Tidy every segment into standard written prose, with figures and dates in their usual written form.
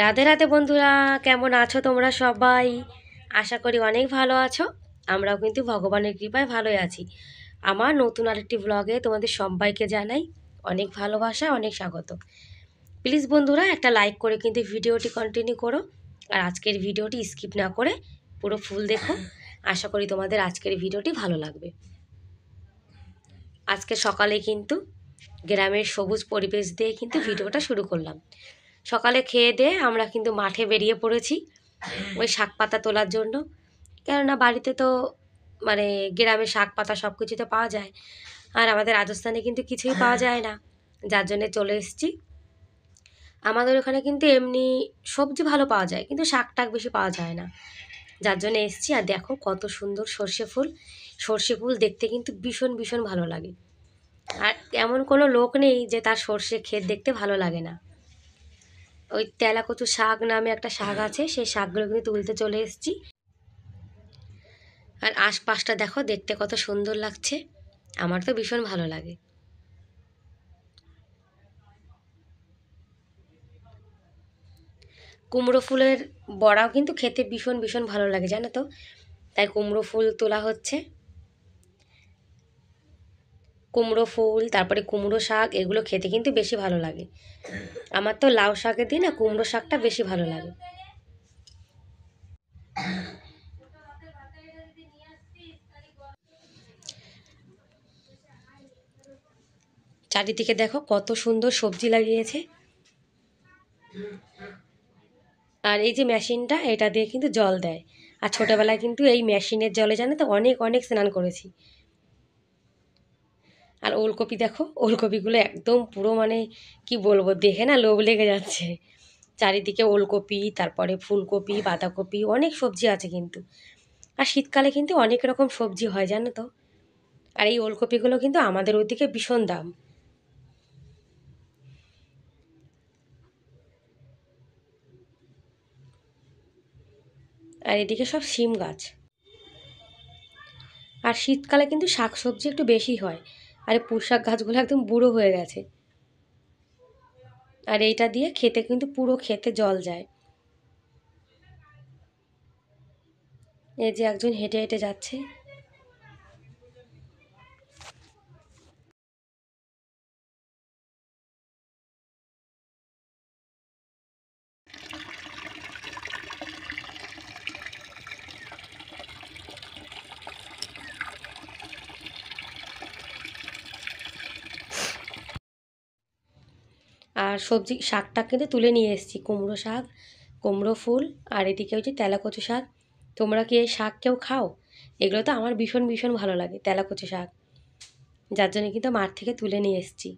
রাধে রাধে বন্ধুরা, কেমন আছো তোমরা সবাই? আশা করি অনেক ভালো আছো। আমরাও কিন্তু ভগবানের কৃপায় ভালোই আছি। আমার নতুন আরেকটি ব্লগে তোমাদের সবাইকে জানাই অনেক ভালোবাসা, অনেক স্বাগত। প্লিজ বন্ধুরা একটা লাইক করে কিন্তু ভিডিওটি কন্টিনিউ করো, আর আজকের ভিডিওটি স্কিপ না করে পুরো ফুল দেখো। আশা করি তোমাদের আজকের ভিডিওটি ভালো লাগবে। আজকে সকালে কিন্তু গ্রামের সবুজ পরিবেশ দিয়ে কিন্তু ভিডিওটা শুরু করলাম। সকালে খেয়ে দিয়ে আমরা কিন্তু মাঠে বেরিয়ে পড়েছি ওই শাক পাতা তোলার জন্য। কেননা বাড়িতে তো মানে গ্রামে শাক পাতা সব কিছুতে পাওয়া যায়, আর আমাদের রাজস্থানে কিন্তু কিছুই পাওয়া যায় না, যার জন্যে চলে এসেছি। আমাদের ওখানে কিন্তু এমনি সবজি ভালো পাওয়া যায়, কিন্তু শাক টাক বেশি পাওয়া যায় না, যার জন্য এসেছি। আর দেখো কত সুন্দর সর্ষে ফুল। সর্ষে ফুল দেখতে কিন্তু ভীষণ ভীষণ ভালো লাগে, আর এমন কোনো লোক নেই যে তার সর্ষে ক্ষেত দেখতে ভালো লাগে না। ওই তেলাকচু শাক নামে একটা শাক আছে, সেই শাকগুলো কিন্তু তুলতে চলে এসেছি। আর আশপাশটা দেখো, দেখতে কত সুন্দর লাগছে, আমার তো ভীষণ ভালো লাগে। কুমড়ো ফুলের বড়াও কিন্তু খেতে ভীষণ ভীষণ ভালো লাগে, জানো তো। তাই কুমড়ো ফুল তোলা হচ্ছে। কুমড়ো ফুল, তারপরে কুমড়ো শাক, এগুলো খেতে কিন্তু বেশি ভালো লাগে। আমার তো লাউ শাকের দিন না কুমড়ো শাকটা বেশি ভালো লাগে। চারিদিকে দেখো কত সুন্দর সবজি লাগিয়েছে। আর এই যে মেশিনটা, এটা দিয়ে কিন্তু জল দেয়। আর ছোটোবেলায় কিন্তু এই মেশিনের জলে জানো তো অনেক অনেক স্নান করেছি। আর ওলকপি দেখো, ওলকপিগুলো একদম পুরো মানে কি বলবো, দেখে না লোভ লেগে যাচ্ছে। চারিদিকে ওলকপি, তারপরে ফুলকপি, বাঁধাকপি, অনেক সবজি আছে কিন্তু। আর শীতকালে কিন্তু অনেক রকম সবজি হয় জানো তো। আর এই ওলকপিগুলো কিন্তু আমাদের ওইদিকে ভীষণ দাম। আর এদিকে সব শিম গাছ। আর শীতকালে কিন্তু শাক সবজি একটু বেশি হয়। আর এই পুঁই শাক গাছগুলো একদম বুড়ো হয়ে গেছে। আর এইটা দিয়ে খেতে কিন্তু পুরো খেতে জল যায়। এই যে একজন হেঁটে হেঁটে যাচ্ছে। আর সবজি শাকটা কিন্তু তুলে নিয়ে এসেছি, কুমড়ো শাক, কুমড়ো ফুল, আর এদিকে হচ্ছে তেলাকচু শাক। তোমরা কি এই শাক কেউ খাও? এগুলো তো আমার ভীষণ ভীষণ ভালো লাগে, তেলাকচু শাক, যার জন্য কিন্তু মাঠ থেকে তুলে নিয়ে এসেছি।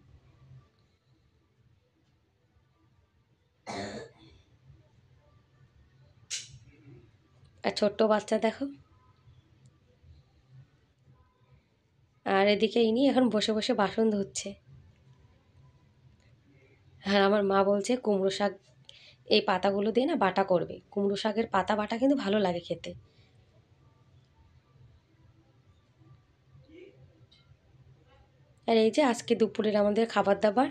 আর ছোট্ট বাচ্চা দেখো। আর এদিকে ইনি এখন বসে বসে বাসন ধুচ্ছে। আর আমার মা বলছে কুমড়ো শাক এই পাতাগুলো দিয়ে না বাটা করবে। কুমড়ো শাকের পাতা বাটা কিন্তু ভালো লাগে খেতে। আর এই যে আজকে দুপুরের আমাদের খাবার দাবার,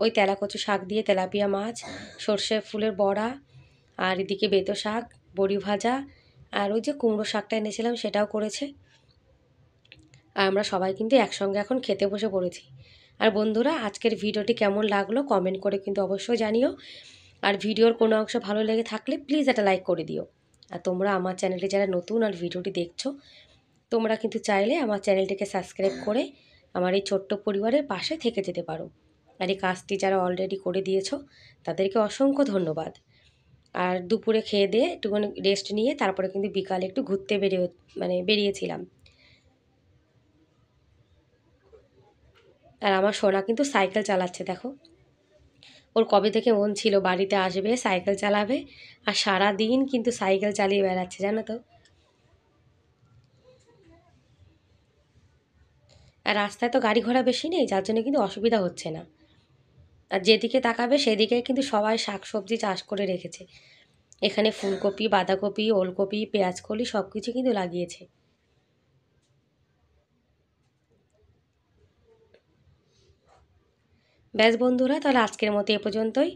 ওই তেলাকচু শাক দিয়ে তেলাপিয়া মাছ, সর্ষে ফুলের বড়া, আর এদিকে বেতো শাক, বড়ি ভাজা, আর ওই যে কুমড়ো শাকটা এনেছিলাম সেটাও করেছে। আর আমরা সবাই কিন্তু একসঙ্গে এখন খেতে বসে পড়েছি। আর বন্ধুরা, আজকের ভিডিওটি কেমন লাগলো কমেন্ট করে কিন্তু অবশ্যই জানিও। আর ভিডিওর কোনো অংশ ভালো লেগে থাকলে প্লিজ একটা লাইক করে দিও। আর তোমরা আমার চ্যানেলে যারা নতুন আর ভিডিওটি দেখছো, তোমরা কিন্তু চাইলে আমার চ্যানেলটিকে সাবস্ক্রাইব করে আমার এই ছোট্ট পরিবারের পাশে থেকে যেতে পারো। আর এই কাজটি যারা অলরেডি করে দিয়েছো তাদেরকে অসংখ্য ধন্যবাদ। আর দুপুরে খেয়ে দিয়ে একটুখানি রেস্ট নিয়ে তারপরে কিন্তু বিকালে একটু ঘুরতে বেরিয়েছিলাম। আর আমার সোনা কিন্তু সাইকেল চালাচ্ছে দেখো। ওর কবে থেকে মন ছিল বাড়িতে আসবে, সাইকেল চালাবে, আর সারা দিন কিন্তু সাইকেল চালিয়ে বেড়াচ্ছে জানো তো। আর রাস্তায় তো গাড়ি ঘোড়া বেশি নেই, যার জন্য কিন্তু অসুবিধা হচ্ছে না। আর যেদিকে তাকাবে সেদিকে কিন্তু সবাই শাকসবজি চাষ করে রেখেছে। এখানে ফুলকপি, বাঁধাকপি, ওলকপি, পেঁয়াজকলি সব কিছু কিন্তু লাগিয়েছে। ব্যাস বন্ধুরা, তাহলে আজকের মতো এ পর্যন্তই।